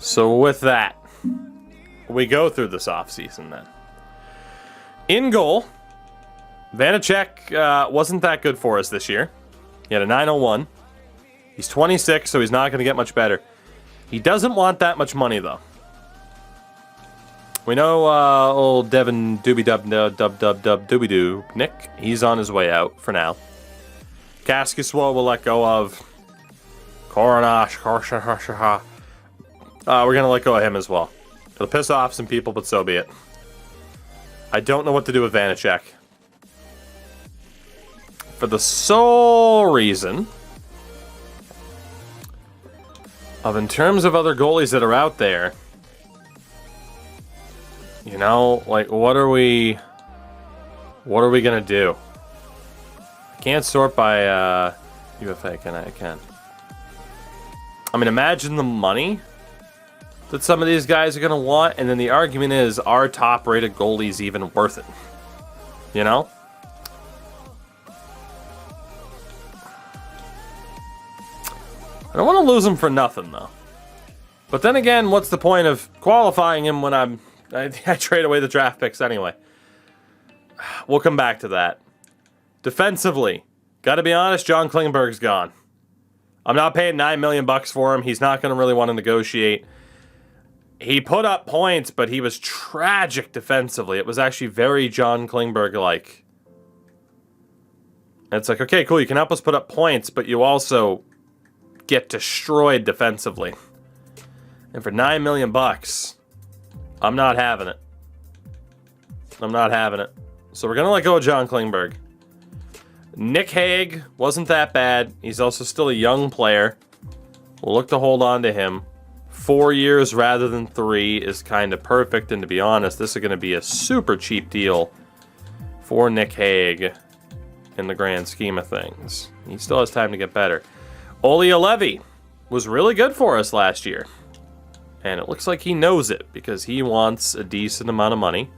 So with that, we go through this offseason then. In goal, Vanacek wasn't that good for us this year. He had a 901. He's 26, so he's not going to get much better. He doesn't want that much money, though. We know old Devin Doobie-Dub Nick. He's on his way out for now. Kaskisuo will let go of. Coronash. We're going to let go of him as well. It'll piss off some people, but so be it. I don't know what to do with Vanacek. For the sole reason of, in terms of other goalies that are out there, you know, like, what are we gonna do? I can't sort by UFA, can I? I can. I mean, imagine the money that some of these guys are gonna want, and then the argument is, are top-rated goalies even worth it? You know? I don't want to lose him for nothing, though. But then again, what's the point of qualifying him when I trade away the draft picks anyway? We'll come back to that. Defensively, gotta be honest, John Klingberg's gone. I'm not paying $9 million for him. He's not going to really want to negotiate. He put up points, but he was tragic defensively. It was actually very John Klingberg-like. It's like, okay, cool, you can help us put up points, but you also get destroyed defensively. And for $9 million, I'm not having it. I'm not having it. So we're going to let go of John Klingberg. Nick Hague wasn't that bad. He's also still a young player. We'll look to hold on to him. 4 years rather than 3 is kind of perfect. And to be honest, this is going to be a super cheap deal for Nick Hague in the grand scheme of things. He still has time to get better. Olli Juolevi was really good for us last year. And it looks like he knows it because he wants a decent amount of money.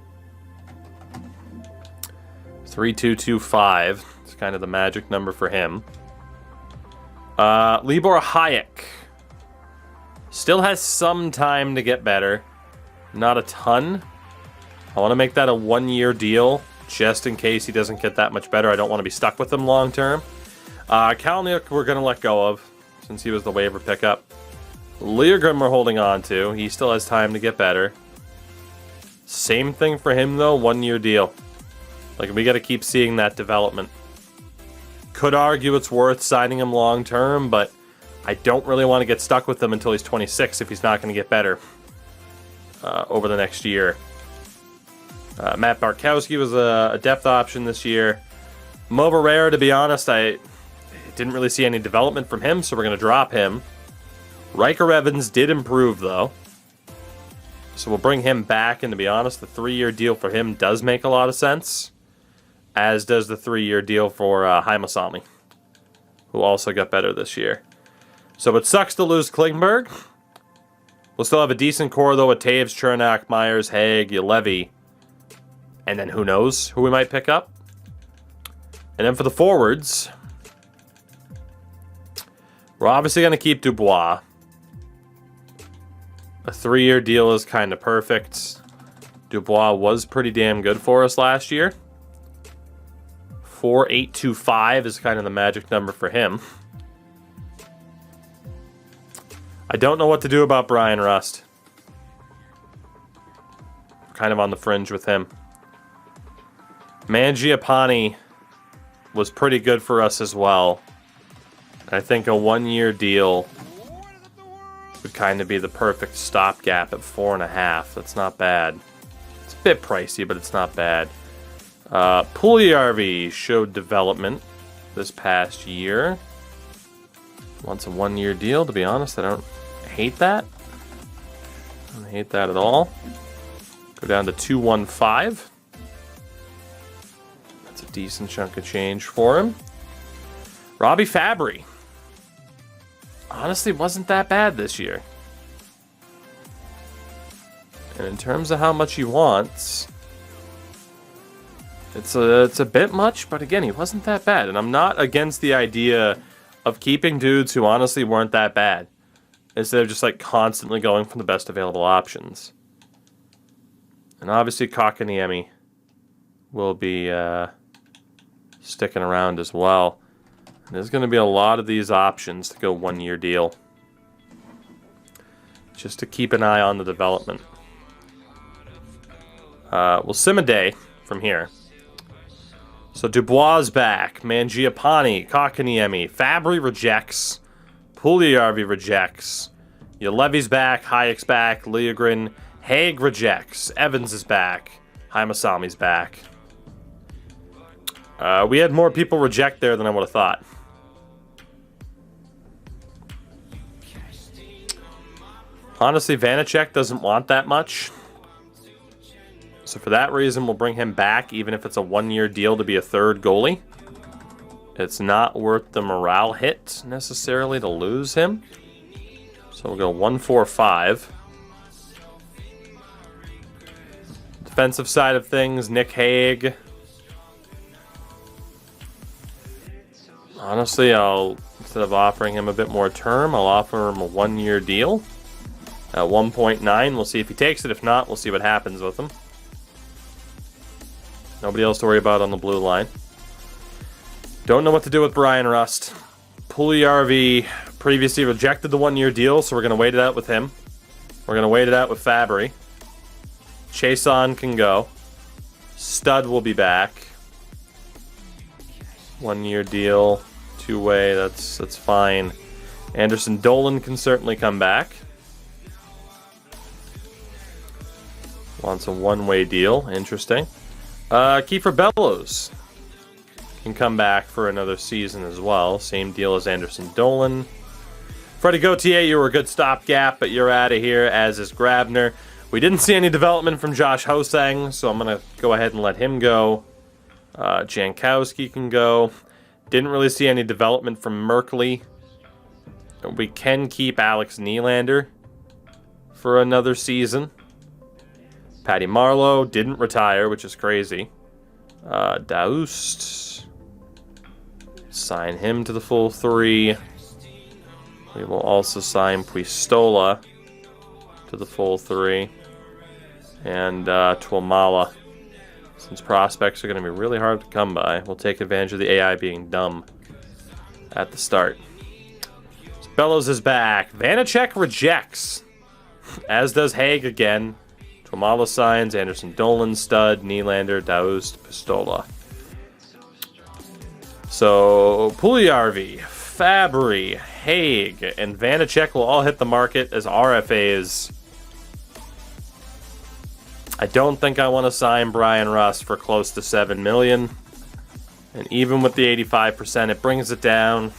3.225 is kind of the magic number for him. Libor Hayek still has some time to get better. Not a ton. I want to make that a 1-year deal just in case he doesn't get that much better. I don't want to be stuck with him long term. Kalnick we're going to let go of since he was the waiver pickup. Liljegren we're holding on to. He still has time to get better. Same thing for him though, 1-year deal. Like, we got to keep seeing that development. Could argue it's worth signing him long term, but I don't really want to get stuck with him until he's 26 if he's not going to get better over the next year. Matt Bartkowski was a depth option this year. Mo Barrera, to be honest, I didn't really see any development from him, so we're going to drop him. Riker Evans did improve, though. So we'll bring him back, and to be honest, the 3-year deal for him does make a lot of sense, as does the 3-year deal for Heimasami, who also got better this year. So it sucks to lose Klingberg. We'll still have a decent core, though, with Taves, Chernak, Myers, Hague, Juolevi, and then who knows who we might pick up. And then for the forwards, we're obviously going to keep Dubois. A 3-year deal is kind of perfect. Dubois was pretty damn good for us last year. 4.825 is kind of the magic number for him. I don't know what to do about Brian Rust. Kind of on the fringe with him. Mangiapane was pretty good for us as well. I think a 1-year deal would kind of be the perfect stopgap at 4.5. That's not bad. It's a bit pricey, but it's not bad. Puljujarvi showed development this past year. Wants a 1-year deal, to be honest. I don't hate that. I don't hate that at all. Go down to 2.15. That's a decent chunk of change for him. Robbie Fabry. Honestly, wasn't that bad this year. And in terms of how much he wants, it's a bit much, but again, he wasn't that bad. And I'm not against the idea of keeping dudes who honestly weren't that bad. instead of just like constantly going from the best available options. And obviously Kakaniemi will be sticking around as well. And there's going to be a lot of these options to go 1 year deal. Just to keep an eye on the development. We'll sim a day from here. So Dubois back, Mangiapane, Kakaniemi, Fabry rejects, Puljujarvi rejects, Julevi's back, Hayek's back, Liljegren, Haig rejects, Evans is back, Haimasami's back. We had more people reject there than I would have thought. Honestly, Vanacek doesn't want that much. So for that reason, we'll bring him back, even if it's a 1 year deal to be a third goalie. It's not worth the morale hit, necessarily, to lose him. So we'll go 1-4-5. Defensive side of things, Nick Haig. Honestly, instead of offering him a bit more term, I'll offer him a 1 year deal. At 1.9, we'll see if he takes it. If not, we'll see what happens with him. Nobody else to worry about on the blue line. Don't know what to do with Brian Rust. Puljujarvi previously rejected the 1 year deal, so we're going to wait it out with him. We're going to wait it out with Fabry. Chason can go. Stud will be back. 1 year deal. Two-way, that's fine. Anderson Dolan can certainly come back. Wants a one-way deal. Interesting. Kiefer Bellows can come back for another season as well. Same deal as Anderson Dolan. Freddie Gauthier, you were a good stopgap, but you're out of here, as is Grabner. We didn't see any development from Josh Hosang, so I'm going to go ahead and let him go. Jankowski can go. Didn't really see any development from Merkley. We can keep Alex Nylander for another season. Patty Marleau didn't retire, which is crazy. Daoust. Sign him to the full 3. We will also sign Puistola to the full 3. And Tuamala. Since prospects are going to be really hard to come by, we'll take advantage of the AI being dumb at the start. So Bellows is back. Vanacek rejects. As does Haig again. Tuamala signs, Anderson Dolan, Stud, Nylander, Daoust, Pistola. So Puljujarvi, Fabry, Haig, and Vanacek will all hit the market as RFAs. I don't think I want to sign Brian Rust for close to $7 million. And even with the 85%, it brings it down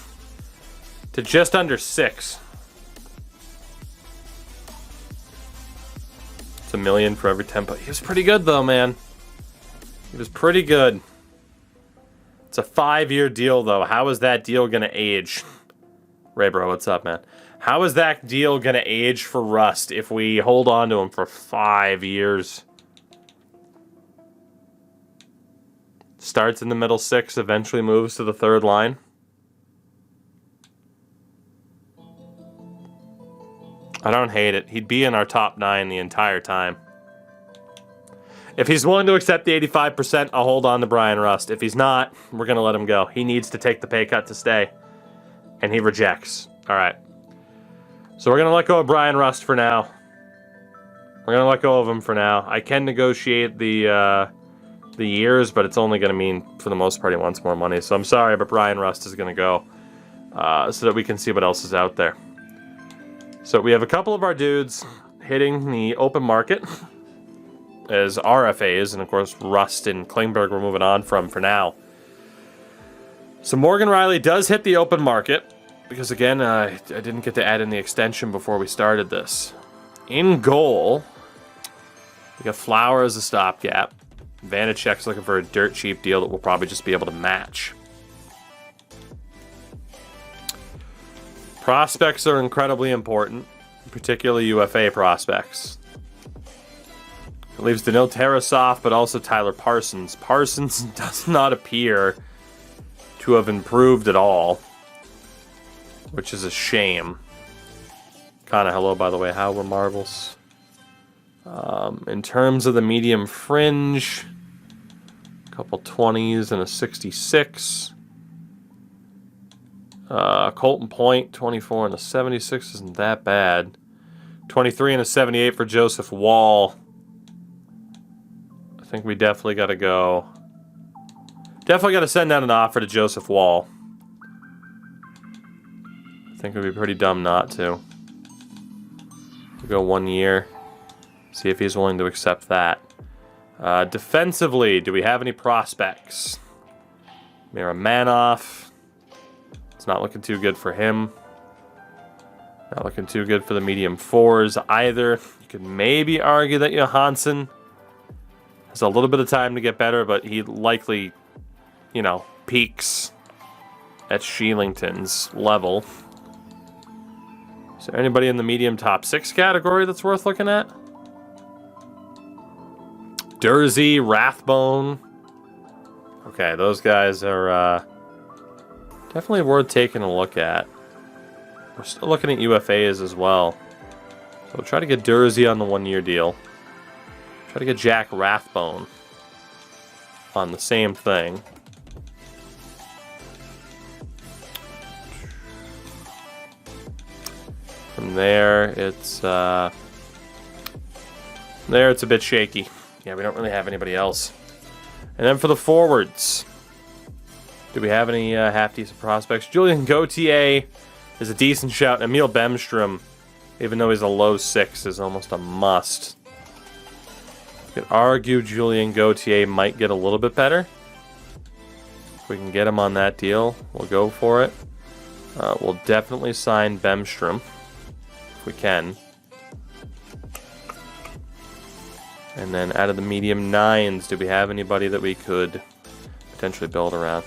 to just under 6. It's $1 million for every 10. He was pretty good, though, man. He was pretty good. It's a 5-year deal, though. How is that deal going to age? Ray, bro, what's up, man? How is that deal going to age for Rust if we hold on to him for 5 years? Starts in the middle 6, eventually moves to the third line. I don't hate it. He'd be in our top 9 the entire time. If he's willing to accept the 85%, I'll hold on to Brian Rust. If he's not, we're going to let him go. He needs to take the pay cut to stay. And he rejects. All right. So we're going to let go of Brian Rust for now. We're going to let go of him for now. I can negotiate the years, but it's only going to mean, for the most part, he wants more money. So I'm sorry, but Brian Rust is going to go so that we can see what else is out there. So we have a couple of our dudes hitting the open market as RFAs, and of course Rust and Klingberg we're moving on from for now. So Morgan Reilly does hit the open market, because again, I didn't get to add in the extension before we started this. In goal, we got Flower as a stopgap. Vanacek's looking for a dirt cheap deal that we'll probably just be able to match. Prospects are incredibly important, particularly UFA prospects. It leaves Danil Tarasov, but also Tyler Parsons. Parsons does not appear to have improved at all, which is a shame. Marcana, hello, by the way. How were marbles? In terms of the medium fringe, a couple 20s and a 66. Colton Point, 24 and a 76 isn't that bad. 23 and a 78 for Joseph Wall. I think we definitely got to go. Definitely got to send out an offer to Joseph Wall. I think it would be pretty dumb not to. We'll go 1 year. See if he's willing to accept that. Defensively, do we have any prospects? Miramanoff. It's not looking too good for him. Not looking too good for the medium fours either. You could maybe argue that Johansson has a little bit of time to get better, but he likely, you know, peaks at Sheelington's level. Is there anybody in the medium top 6 category that's worth looking at? Dursey, Rathbone. Okay, those guys are definitely worth taking a look at. We're still looking at UFAs as well. So we'll try to get Dursey on the 1 year deal. Try to get Jack Rathbone on the same thing. From there, it's a bit shaky. Yeah, we don't really have anybody else. And then for the forwards, do we have any half-decent prospects? Julien Gauthier is a decent shout. Emil Bemstrom, even though he's a low 6, is almost a must. You could argue Julien Gauthier might get a little bit better. If we can get him on that deal, we'll go for it. We'll definitely sign Bemstrom if we can. And then out of the medium 9s, do we have anybody that we could potentially build around?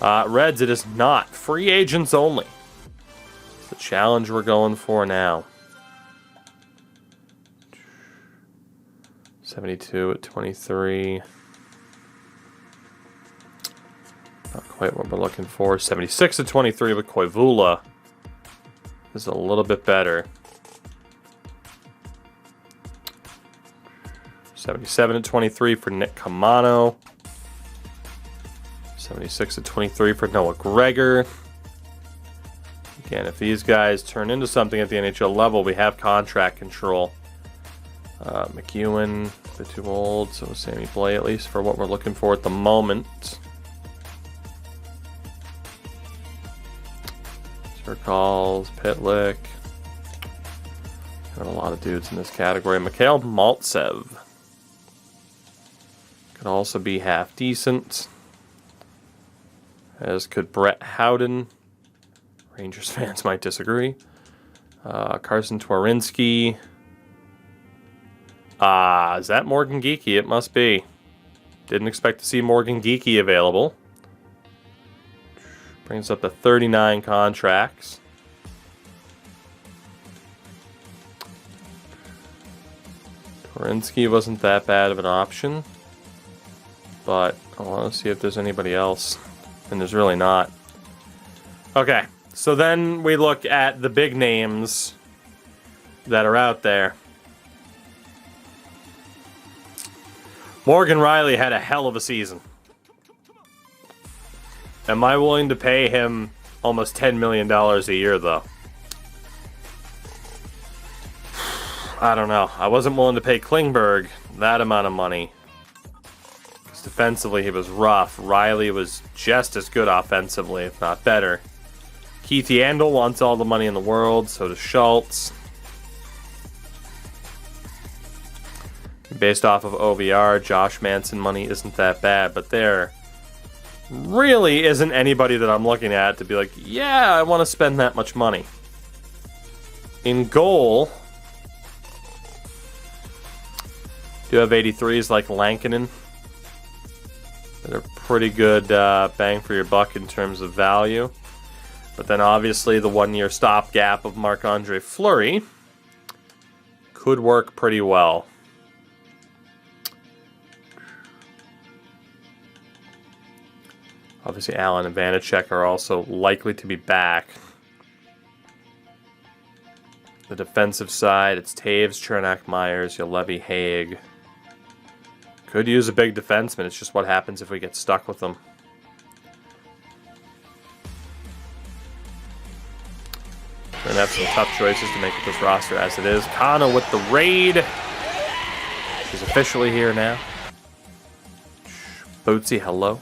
Reds, it is not. Free agents only. It's the challenge we're going for now. 72 at 23. Not quite what we're looking for. 76 at 23 with Koivula is a little bit better. 77 at 23 for Nick Camano. 76 at 23 for Noah Gregor. Again, if these guys turn into something at the NHL level, we have contract control. McEwen, a bit too old, so Sammy Blay at least for what we're looking for at the moment. Sirkals, Pitlick. Got a lot of dudes in this category. Mikhail Maltsev could also be half decent. As could Brett Howden. Rangers fans might disagree. Carson Twarinsky. Is that Morgan Geekie? It must be. Didn't expect to see Morgan Geekie available. Brings up to 39 contracts. Twarinsky wasn't that bad of an option. But I want to see if there's anybody else. And there's really not. Okay, so then we look at the big names that are out there. Morgan Reilly had a hell of a season. Am I willing to pay him almost $10 million a year, though? I don't know. I wasn't willing to pay Klingberg that amount of money. Defensively, he was rough. Reilly was just as good offensively, if not better. Keith Yandel wants all the money in the world, so does Schultz. Based off of OVR, Josh Manson money isn't that bad, but there really isn't anybody that I'm looking at to be like, yeah, I want to spend that much money. In goal, do you have 83s like Lankinen? They're pretty good bang for your buck in terms of value. But then obviously the 1 year stopgap of Marc-Andre Fleury could work pretty well. Obviously Allen and Vanacek are also likely to be back. The defensive side, it's Taves, Chernak, Myers, Yalevi, Haig. Could use a big defenseman. It's just what happens if we get stuck with them. We're going to have some tough choices to make with this roster as it is. Kano with the raid. He's officially here now. Bootsy, hello.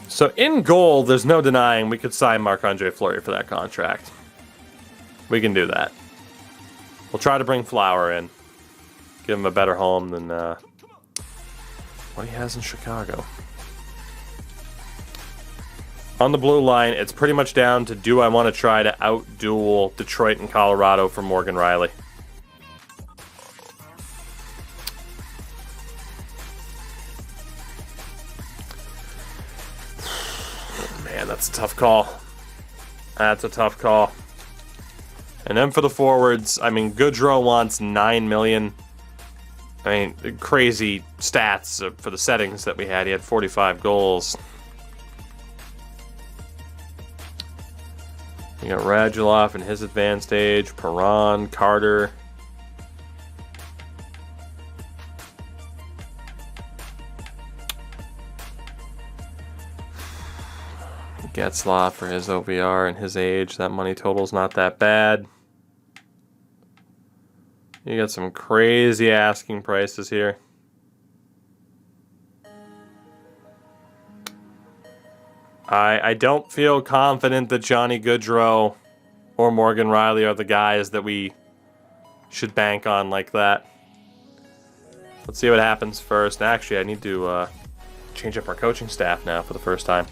So in goal, there's no denying we could sign Marc-Andre Fleury for that contract. We can do that. We'll try to bring Flower in. Give him a better home than what he has in Chicago. On the blue line, it's pretty much down to do I want to try to out-duel Detroit and Colorado for Morgan Reilly. Man, that's a tough call. That's a tough call. And then for the forwards, I mean, Goodrow wants $9 million. I mean, crazy stats for the settings that we had. He had 45 goals. You got Radulov in his advanced age, Perron, Carter. Getzlaff for his OVR and his age. That money total's not that bad. You got some crazy asking prices here. I don't feel confident that Johnny Gaudreau or Morgan Reilly are the guys that we should bank on like that. Let's see what happens first. Actually, I need to change up our coaching staff now for the first time.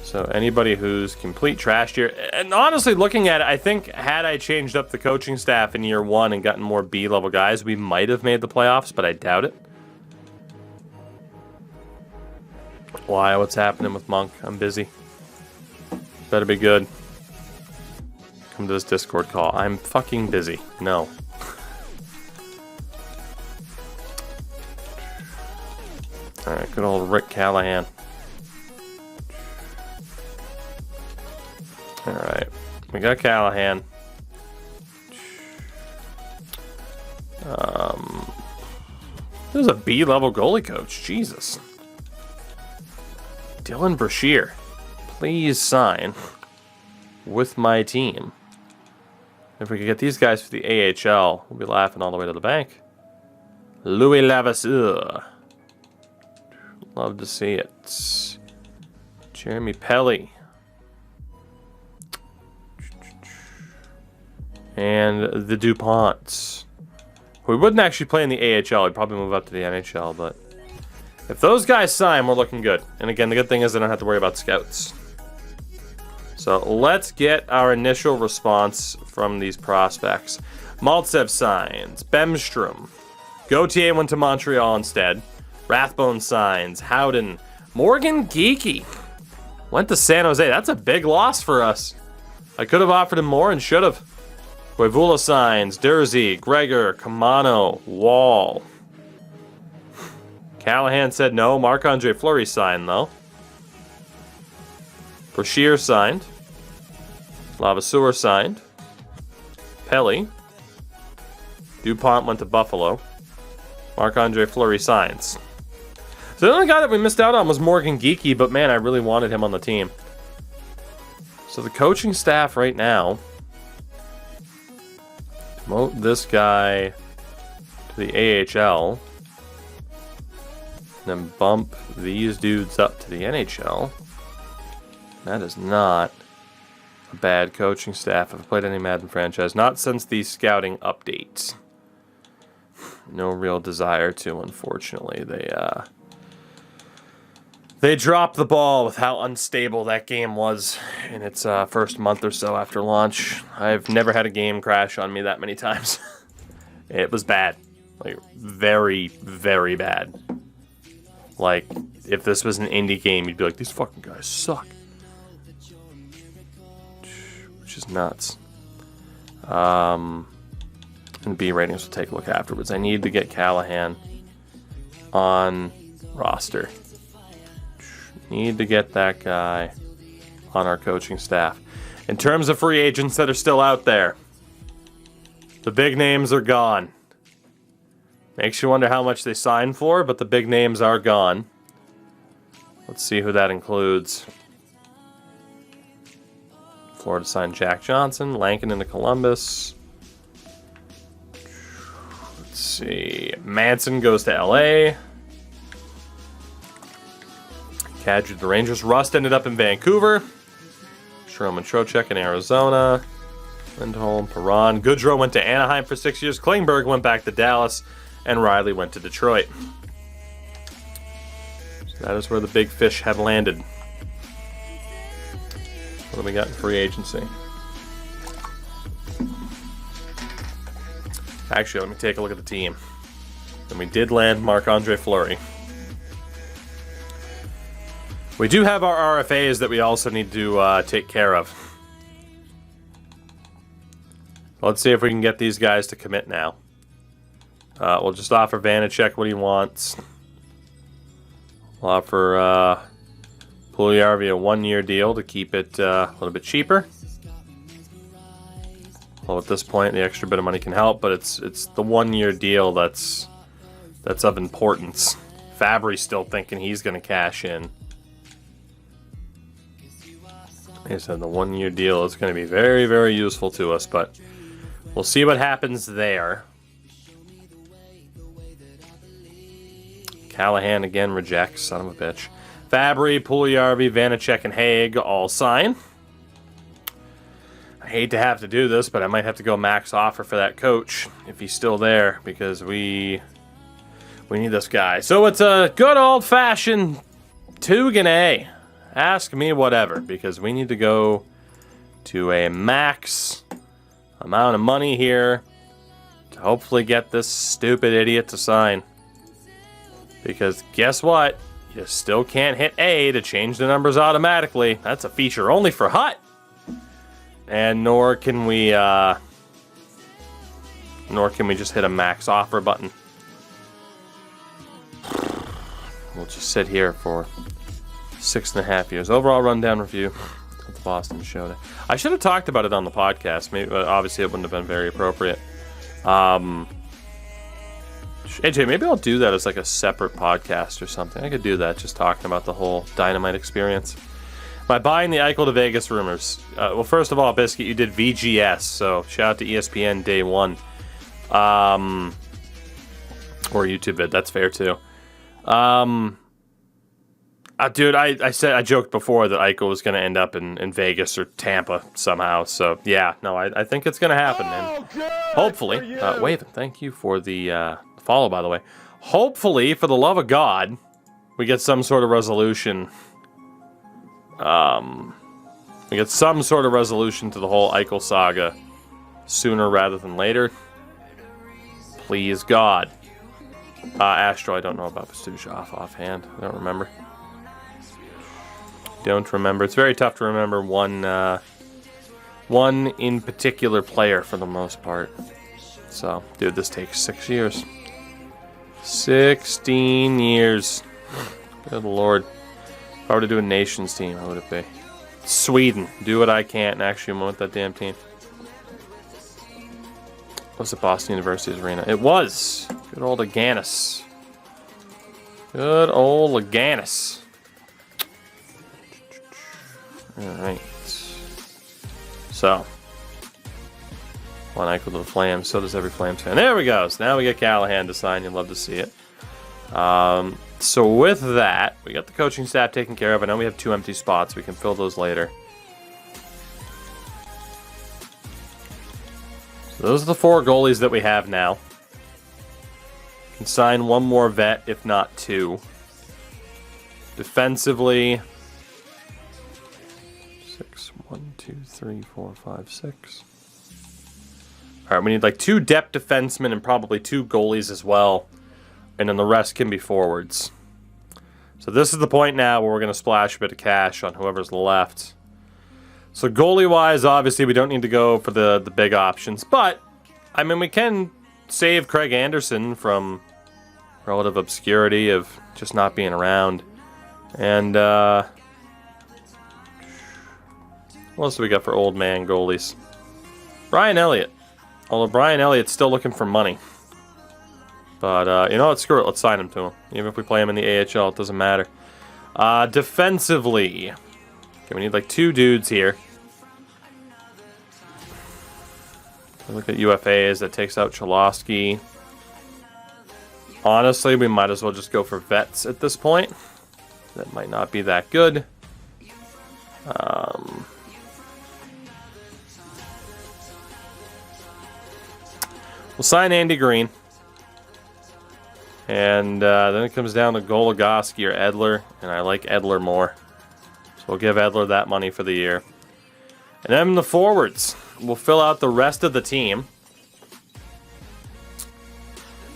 So anybody who's complete trash here, and honestly looking at it, I think had I changed up the coaching staff in year one and gotten more B-level guys, we might have made the playoffs, but I doubt it. Why? What's happening with Monk? I'm busy. Better be good. Come to this Discord call. I'm fucking busy. No. Alright, good old Rick Callahan. Alright, we got Callahan. There's a B-level goalie coach. Jesus. Dylan Brashear, please sign with my team. If we could get these guys for the AHL, we'll be laughing all the way to the bank. Louis Lavasseur. Love to see it. Jeremy Pelly. And the DuPonts. We wouldn't actually play in the AHL. We'd probably move up to the NHL, but if those guys sign, we're looking good. And again, the good thing is I don't have to worry about scouts. So let's get our initial response from these prospects. Maltsev signs. Bemstrom. Gauthier went to Montreal instead. Rathbone signs. Howden. Morgan Geekie went to San Jose. That's a big loss for us. I could have offered him more and should have. Koivula signs. Dursey. Gregor. Kamano. Wall. Callahan said no. Marc-Andre Fleury signed, though. Brashear signed. Lavasseur signed. Pelly. DuPont went to Buffalo. Marc-Andre Fleury signs. So the only guy that we missed out on was Morgan Geekie, but man, I really wanted him on the team. So the coaching staff right now, promote this guy to the AHL. Then bump these dudes up to the NHL. That is not a bad coaching staff. I've played any Madden franchise. Not since the scouting updates. No real desire to, unfortunately. They dropped the ball with how unstable that game was in its first month or so after launch. I've never had a game crash on me that many times. It was bad. Like, very, very bad. Like, if this was an indie game, you'd be like, these fucking guys suck. Which is nuts. And B ratings will take a look afterwards. I need to get Callahan on roster. Need to get that guy on our coaching staff. In terms of free agents that are still out there, the big names are gone. Makes you wonder how much they signed for, but the big names are gone. Let's see who that includes. Florida signed Jack Johnson, Lankin into Columbus. Let's see. Manson goes to LA. Kadri to the Rangers. Rust ended up in Vancouver. Sherman Trocheck in Arizona. Lindholm, Perron. Goodrow went to Anaheim for 6 years. Klingberg went back to Dallas. And Reilly went to Detroit. So that is where the big fish have landed. What do we got in free agency? Actually, let me take a look at the team. And we did land Marc-Andre Fleury. We do have our RFAs that we also need to take care of. Let's see if we can get these guys to commit now. We'll just offer Vanacek what he wants. We'll offer Puljujarvi a 1-year deal to keep it a little bit cheaper. Well, at this point, the extra bit of money can help, but it's the 1-year deal that's of importance. Fabry's still thinking he's going to cash in. Like I said, the 1-year deal is going to be very, very useful to us, but we'll see what happens there. Callahan again rejects, son of a bitch. Fabry, Puljujarvi, Vanacek, and Haig all sign. I hate to have to do this, but I might have to go max offer for that coach if he's still there, because we need this guy. So it's a good old-fashioned Tugane. Ask me whatever, because we need to go to a max amount of money here to hopefully get this stupid idiot to sign. Because guess what? You still can't hit A to change the numbers automatically. That's a feature only for Hut. And nor can we just hit a max offer button. We'll just sit here for 6.5 years. Overall rundown review of the Boston Show. I should have talked about it on the podcast. Maybe, obviously, it wouldn't have been very appropriate. AJ, maybe I'll do that as like a separate podcast or something. I could do that, just talking about the whole Dynamite experience. By buying the Eichel to Vegas rumors. Well, first of all, Biscuit, you did VGS, so shout out to ESPN Day 1. Or YouTube vid, that's fair too. Dude, I joked before that Eichel was going to end up in Vegas or Tampa somehow. So yeah, no, I think it's going to happen, and hopefully, Waven, thank you for the follow, by the way. Hopefully, for the love of God, we get some sort of resolution. We get some sort of resolution to the whole Eichel saga sooner rather than later. Please, God. Astro, I don't know about Pastujov offhand. I don't remember. It's very tough to remember one in particular player for the most part. So, dude, this takes 6 years. 16 years. Good Lord. If I were to do a nations team, how would it be? Sweden. Do what I can't and actually win with that damn team. Was it Boston University's arena? It was. Good old Aganis. Good old Aganis. Alright. So. One Eichel to the Flames. So does every Flames fan. There we go. So now we get Callahan to sign. You'd love to see it. So with that, we got the coaching staff taken care of. I know we have 2 empty spots. We can fill those later. So those are the 4 goalies that we have now. Can sign 1 more vet, if not 2. Defensively, 6, 1, 2, 3, 4, 5, 6. All right, we need like 2 depth defensemen and probably 2 goalies as well. And then the rest can be forwards. So this is the point now where we're going to splash a bit of cash on whoever's left. So goalie-wise, obviously, we don't need to go for the big options. But, I mean, we can save Craig Anderson from relative obscurity of just not being around. And What else do we got for old man goalies? Brian Elliott. Although Brian Elliott's still looking for money. But, you know what? Screw it. Let's sign him to him. Even if we play him in the AHL, it doesn't matter. Defensively. Okay, we need like 2 dudes here. Look at UFAs. That takes out Cholowski. Honestly, we might as well just go for vets at this point. That might not be that good. We'll sign Andy Green. And then it comes down to Goligoski or Edler. And I like Edler more. So we'll give Edler that money for the year. And then the forwards. We'll fill out the rest of the team.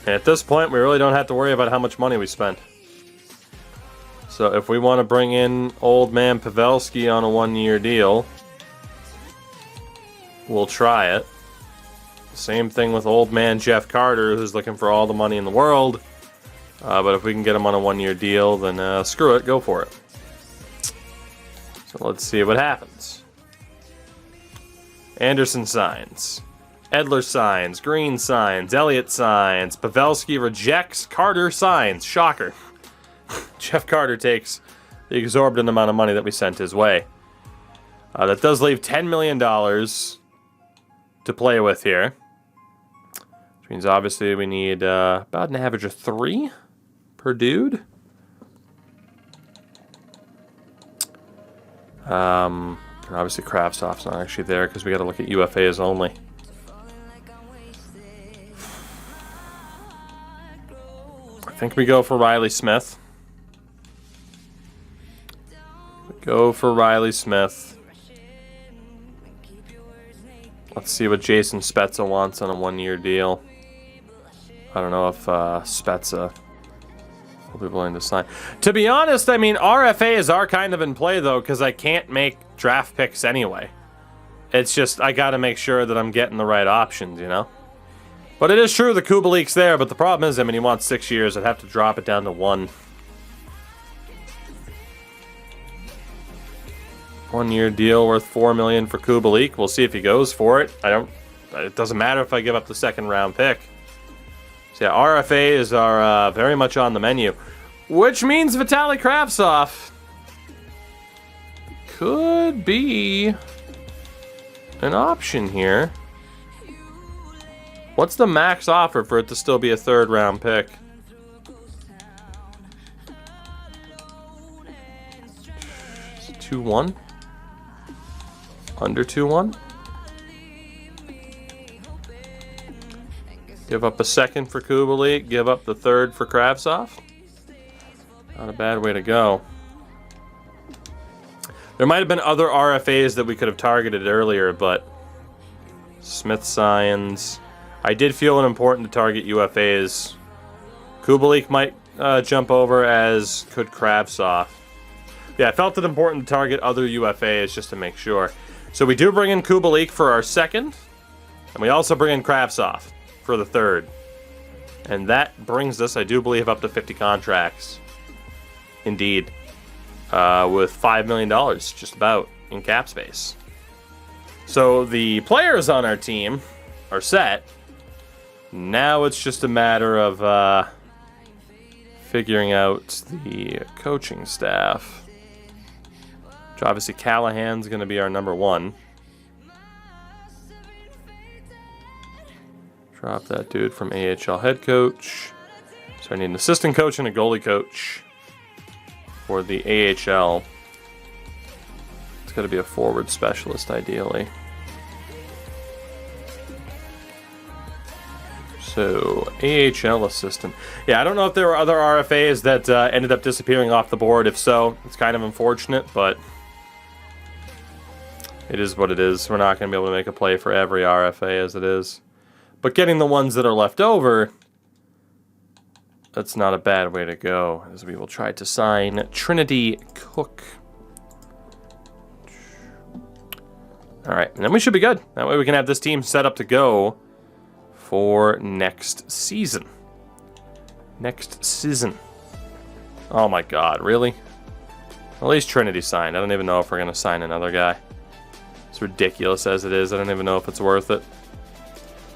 And at this point, we really don't have to worry about how much money we spend. So if we want to bring in old man Pavelski on a 1-year deal, we'll try it. Same thing with old man Jeff Carter, who's looking for all the money in the world. But if we can get him on a 1-year deal, then screw it, go for it. So let's see what happens. Anderson signs. Edler signs. Green signs. Elliott signs. Pavelski rejects. Carter signs. Shocker. Jeff Carter takes the exorbitant amount of money that we sent his way. That does leave $10 million to play with here. Which means obviously we need about an average of 3 per dude. And obviously Kravtsov's not actually there because we got to look at UFAs only. I think we go for Reilly Smith. Go for Reilly Smith. Let's see what Jason Spezza wants on a 1-year deal. I don't know if Spezza will be willing to sign. To be honest, I mean, RFAs are kind of in play, though, because I can't make draft picks anyway. It's just, I got to make sure that I'm getting the right options, you know? But it is true the Kubalik's there, but the problem is, I mean, he wants 6 years. I'd have to drop it down to 1. 1-year deal worth $4 million for Kubalik. We'll see if he goes for it. It doesn't matter if I give up the 2nd-round pick. So yeah, RFAs are very much on the menu, which means Vitaly Kravtsov could be an option here. What's the max offer for it to still be a 3rd-round pick? Is it 2-1? Under 2-1? Give up a 2nd for Kubalik. Give up the 3rd for Kravtsov. Not a bad way to go. There might have been other RFAs that we could have targeted earlier, but Smith signs. I did feel it important to target UFAs. Kubalik might jump over, as could Kravtsov. Yeah, I felt it important to target other UFAs just to make sure. So we do bring in Kubalik for our 2nd, and we also bring in Kravtsov for the 3rd. And that brings us, I do believe, up to 50 contracts. Indeed. With $5 million, just about, in cap space. So the players on our team are set. Now it's just a matter of figuring out the coaching staff. Which obviously Callahan's going to be our number 1. Drop that dude from AHL head coach. So I need an assistant coach and a goalie coach for the AHL. It's got to be a forward specialist, ideally. So, AHL assistant. Yeah, I don't know if there were other RFAs that ended up disappearing off the board. If so, it's kind of unfortunate, but it is what it is. We're not going to be able to make a play for every RFA as it is. But getting the ones that are left over, that's not a bad way to go, as we will try to sign Trinity Cook. All right, and then we should be good. That way we can have this team set up to go for next season. Next season. Oh my God, really? At least Trinity signed. I don't even know if we're going to sign another guy. It's ridiculous as it is. I don't even know if it's worth it.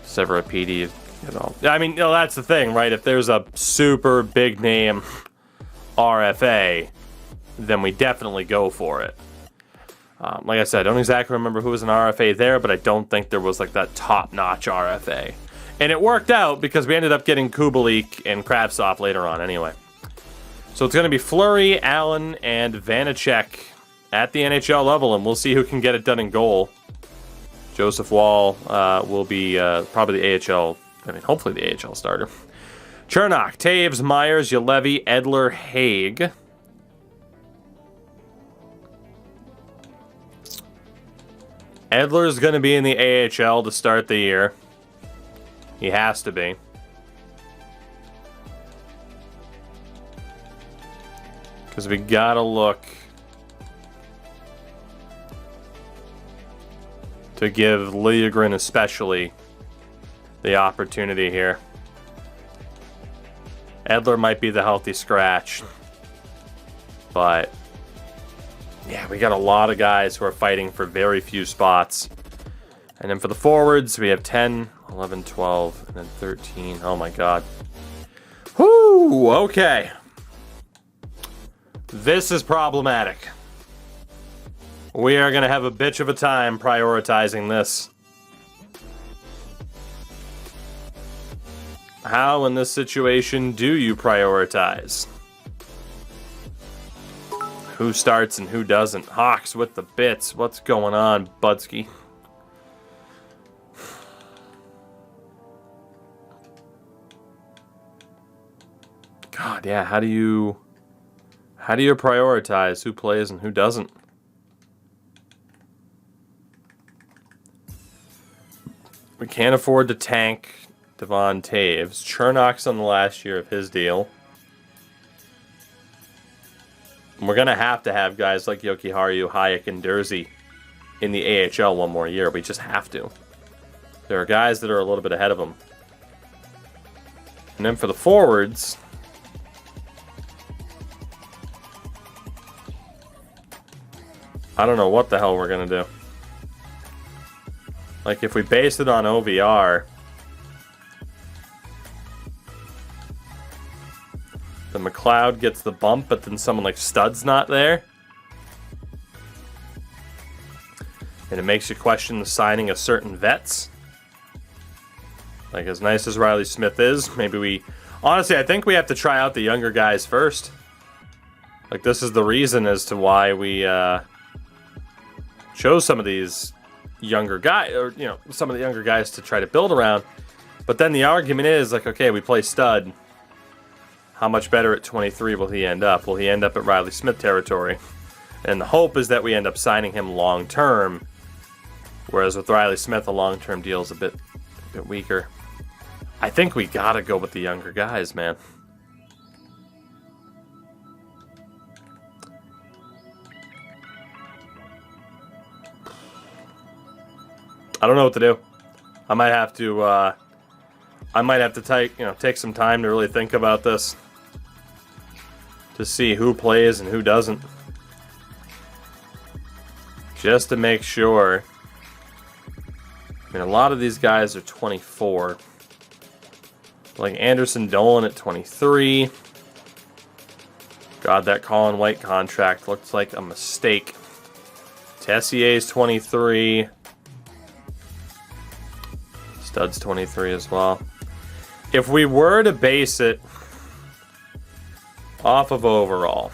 Sever a PD, you know. I mean, that's the thing, right? If there's a super big name RFA, then we definitely go for it. Like I said, I don't exactly remember who was an RFA there, but I don't think there was like that top-notch RFA. And it worked out because we ended up getting Kubalik and Kravtsov later on anyway. So it's going to be Fleury, Allen, and Vanacek at the NHL level, and we'll see who can get it done in goal. Joseph Wall will be probably the AHL, hopefully the AHL starter. Chernak, Taves, Myers, Ulevi, Edler, Haig. Edler's going to be in the AHL to start the year. He has to be. Because we got to look to give Liljegren especially the opportunity here. Edler might be the healthy scratch. But yeah, we got a lot of guys who are fighting for very few spots. And then for the forwards, we have 10, 11, 12, and then 13. Oh my god. Whoo, okay. This is problematic. We are going to have a bitch of a time prioritizing this. How in this situation do you prioritize? Who starts and who doesn't? Hawks with the bits. What's going on, Budsky? God, yeah, how do you prioritize who plays and who doesn't? We can't afford to tank Devon Taves. Chernak's on the last year of his deal. We're going to have guys like Jokiharju, Hayek, and Durzi in the AHL one more year. We just have to. There are guys that are a little bit ahead of them. And then for the forwards, I don't know what the hell we're going to do. Like, if we base it on OVR, then McLeod gets the bump, but then someone like Stud's not there. And it makes you question the signing of certain vets. Like, as nice as Reilly Smith is, maybe we... Honestly, I think we have to try out the younger guys first. Like, this is the reason as to why we chose some of these younger guys, or, you know, some of the younger guys to try to build around. But then the argument is, like, okay, we play Stud. How much better at 23 will he end up? Will he end up at Reilly Smith territory? And the hope is that we end up signing him long-term. Whereas with Reilly Smith, a long-term deal is a bit weaker. I think we gotta go with the younger guys, man. I don't know what to do. I might have to take some time to really think about this, to see who plays and who doesn't, just to make sure. I mean, a lot of these guys are 24, like Anderson Dolan at 23. God, that Colin White contract looks like a mistake. Tessier's 23. Stud's 23 as well. If we were to base it off of overall,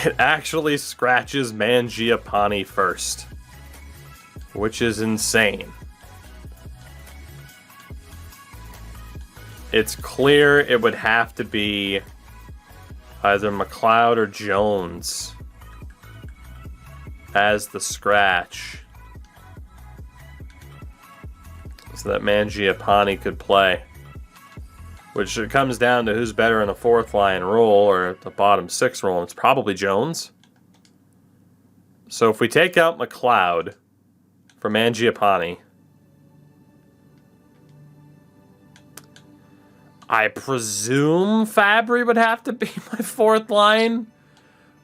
it actually scratches Mangiapane first, which is insane. It's clear it would have to be either McLeod or Jones as the scratch, so that Mangiapane could play. Which it comes down to who's better in a fourth line role or the bottom six role. It's probably Jones. So if we take out McLeod for Mangiapane, I presume Fabry would have to be my fourth line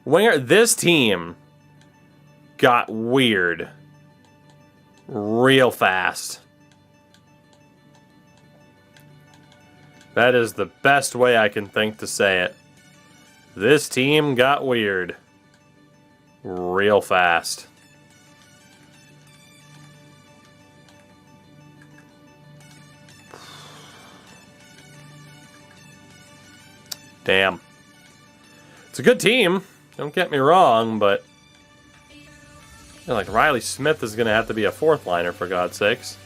winger. This team got weird real fast. That is the best way I can think to say it. This team got weird real fast. Damn. It's a good team, don't get me wrong, but I feel like Reilly Smith is going to have to be a fourth liner, for God's sakes.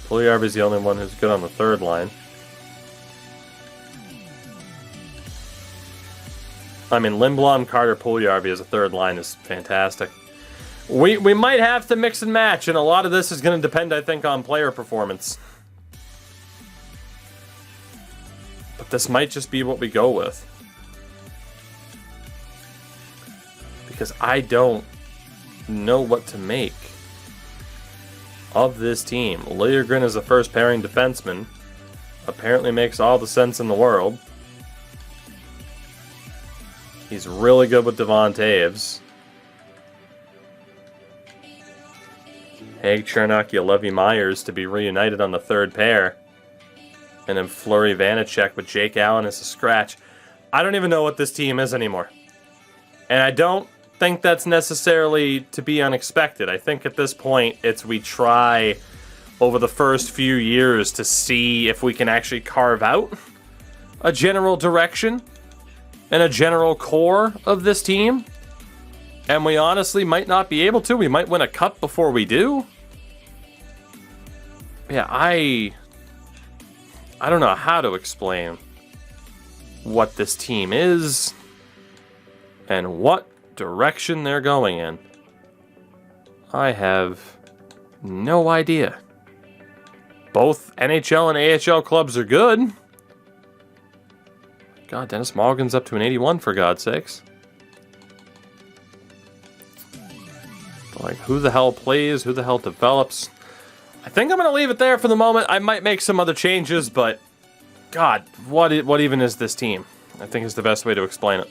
Puljujarvi's the only one who's good on the third line. I mean, Lindblom, Carter, Puljujarvi as a third line is fantastic. We might have to mix and match, and a lot of this is going to depend, I think, on player performance. But this might just be what we go with. Because I don't know what to make of this team. Liljegren as a first pairing defenseman apparently makes all the sense in the world. He's really good with Devon Taves. Hague, Chernak, Levi Myers to be reunited on the third pair. And then Fleury Vanacek with Jake Allen as a scratch. I don't even know what this team is anymore. And I don't think that's necessarily to be unexpected. I think at this point, it's we try over the first few years to see if we can actually carve out a general direction and a general core of this team. And we honestly might not be able to. We might win a cup before we do. Yeah, I don't know how to explain what this team is and what direction they're going in. I have no idea. Both NHL and AHL clubs are good. God, Dennis Morgan's up to an 81, for God's sakes. But like, who the hell plays? Who the hell develops? I think I'm going to leave it there for the moment. I might make some other changes, but God, what even is this team? I think is the best way to explain it.